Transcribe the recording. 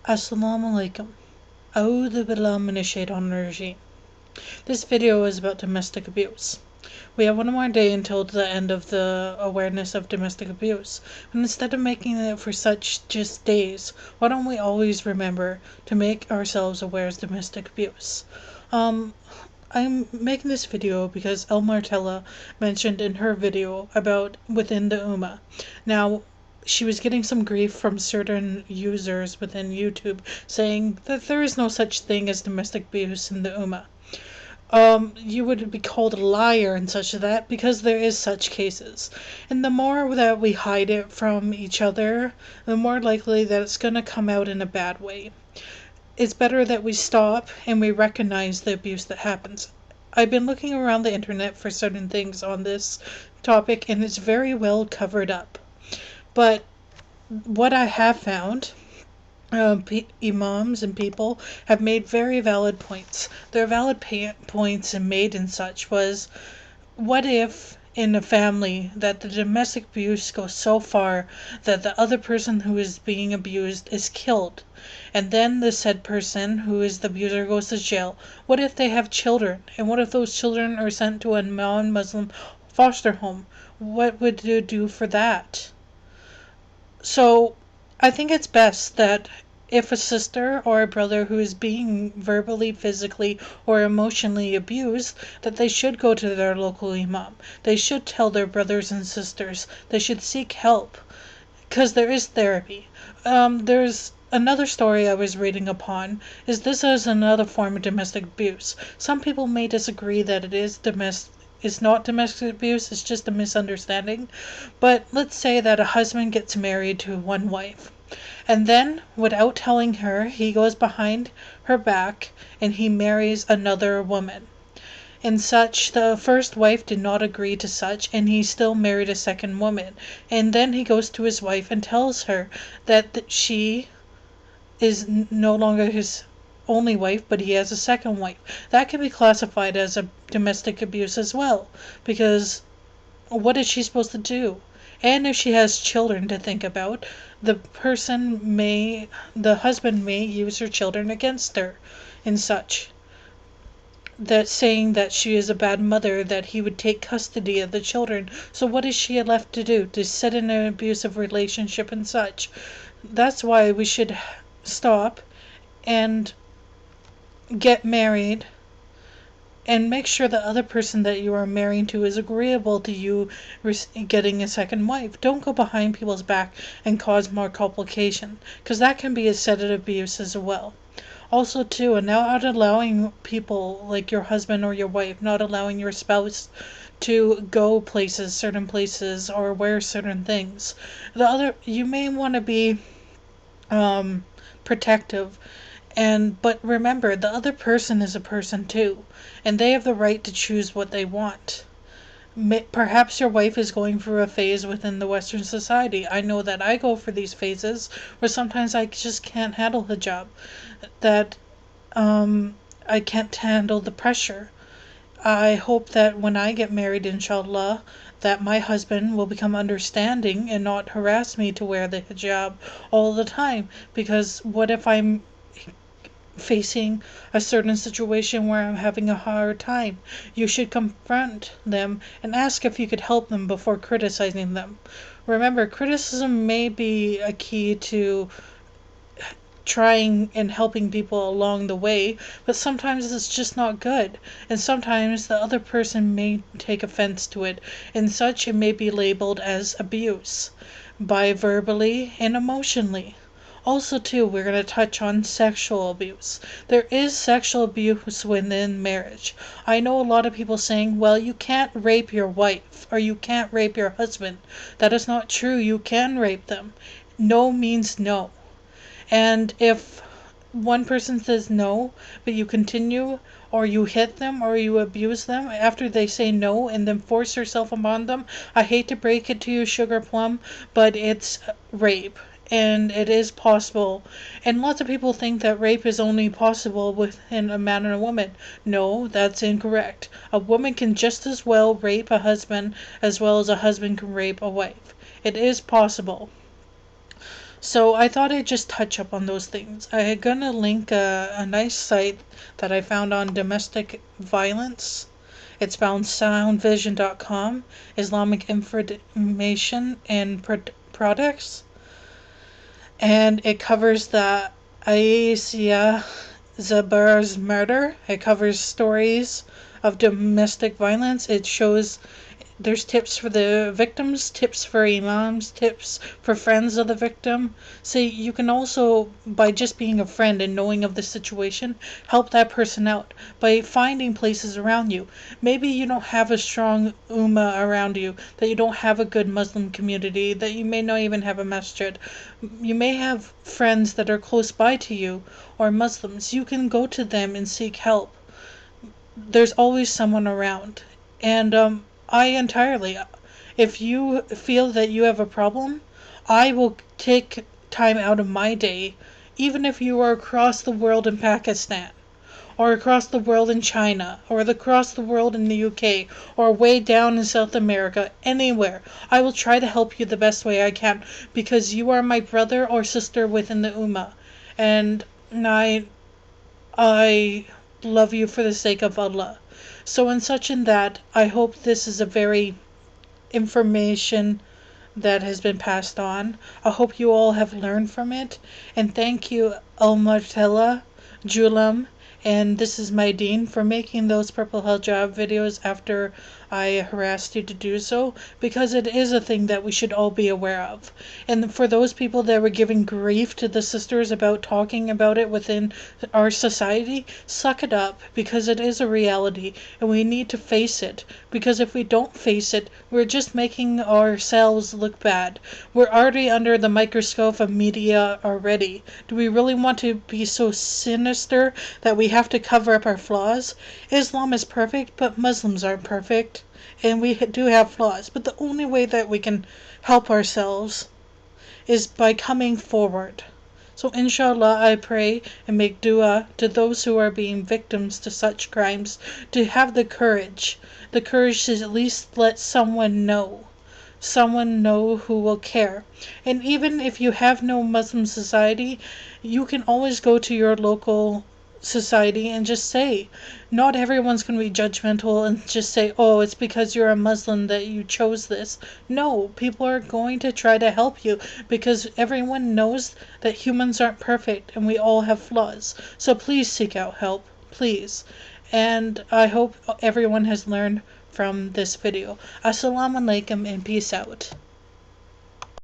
Assalamu alaikum. A'udhu billahi minash shaitanir rajim. This video is about domestic abuse. We have one more day until the end of the awareness of domestic abuse. And instead of making it for such just days, why don't we always remember to make ourselves aware of domestic abuse? I'm making this video because El Martella mentioned in her video about within the Ummah. Now, she was getting some grief from certain users within YouTube saying that there is no such thing as domestic abuse in the Ummah. You would be called a liar and such as that because there is such cases. And the more that we hide it from each other, the more likely that it's going to come out in a bad way. It's better that we stop and we recognize the abuse that happens. I've been looking around the internet for certain things on this topic and it's very well covered up. But what I have found, imams and people have made very valid points. Their valid points and made and such was, what if in a family that the domestic abuse goes so far that the other person who is being abused is killed, and then the said person who is the abuser goes to jail? What if they have children, and what if those children are sent to a non-Muslim foster home? What would you do for that? So I think it's best that if a sister or a brother who is being verbally, physically, or emotionally abused, that they should go to their local imam. They should tell their brothers and sisters. They should seek help, because there is therapy. There's another story I was reading upon, is this is another form of domestic abuse. Some people may disagree that it's not domestic abuse, it's just a misunderstanding. But let's say that a husband gets married to one wife, and then, without telling her, he goes behind her back and he marries another woman. And such, the first wife did not agree to such, and he still married a second woman. And then he goes to his wife and tells her that she is no longer his only wife, but he has a second wife. That can be classified as a domestic abuse as well, because what is she supposed to do? And if she has children to think about, the husband may use her children against her and such. That saying that she is a bad mother, that he would take custody of the children. So what is she left to do? To sit in an abusive relationship and such. That's why we should stop and get married and make sure the other person that you are married to is agreeable to you getting a second wife. Don't go behind people's back and cause more complication, because that can be a set of abuse as well. Also too, and not allowing people like your husband or your wife, not allowing your spouse to go places, certain places, or wear certain things. You may want to be protective, but remember, the other person is a person too, and they have the right to choose what they want. Perhaps your wife is going through a phase within the Western society. I know that I go for these phases where sometimes I just can't handle the job, that I can't handle the pressure. I hope that when I get married, inshallah, that my husband will become understanding and not harass me to wear the hijab all the time, because what if I'm facing a certain situation where I'm having a hard time? You should confront them and ask if you could help them before criticizing them. Remember, criticism may be a key to trying and helping people along the way, but sometimes it's just not good, and sometimes the other person may take offense to it, and such it may be labeled as abuse by verbally and emotionally. Also too, we're going to touch on sexual abuse. There is sexual abuse within marriage. I know a lot of people saying, well, you can't rape your wife, or you can't rape your husband. That is not true. You can rape them. No means no. And if one person says no, but you continue, or you hit them, or you abuse them after they say no, and then force yourself upon them, I hate to break it to you, Sugar Plum, but it's rape. And it is possible. And lots of people think that rape is only possible within a man and a woman. No, that's incorrect. A woman can just as well rape a husband as well as a husband can rape a wife. It is possible. So I thought I'd just touch up on those things. I had gonna link a nice site that I found on domestic violence. It's found soundvision.com, Islamic information and products, and it covers the Aisha Zabar's murder. It covers stories of domestic violence. It shows there's tips for the victims, tips for imams, tips for friends of the victim. So you can also, by just being a friend and knowing of the situation, help that person out by finding places around you. Maybe you don't have a strong ummah around you, that you don't have a good Muslim community, that you may not even have a masjid. You may have friends that are close by to you, or Muslims. You can go to them and seek help. There's always someone around. And I entirely, if you feel that you have a problem, I will take time out of my day, even if you are across the world in Pakistan, or across the world in China, or across the world in the UK, or way down in South America, anywhere. I will try to help you the best way I can, because you are my brother or sister within the Ummah. And I love you for the sake of Allah. So in such and that, I hope this is a very information that has been passed on. I hope you all have learned from it. And thank you, El Martella, Julam, and this is my Dean for making those purple hijab videos after I harassed you to do so, because it is a thing that we should all be aware of. And for those people that were giving grief to the sisters about talking about it within our society, suck it up, because it is a reality and we need to face it. Because if we don't face it, we're just making ourselves look bad. We're already under the microscope of media already. Do we really want to be so sinister that we have to cover up our flaws? Islam is perfect, but Muslims aren't perfect. And we do have flaws. But the only way that we can help ourselves is by coming forward. So inshallah, I pray and make dua to those who are being victims to such crimes to have the courage to at least let someone know who will care. And even if you have no Muslim society, you can always go to your local society and just say, not everyone's going to be judgmental and just say, oh, it's because you're a Muslim that you chose this. No, people are going to try to help you, because everyone knows that humans aren't perfect and we all have flaws. So please seek out help, please. And I hope everyone has learned from this video. Assalamu alaikum and peace out.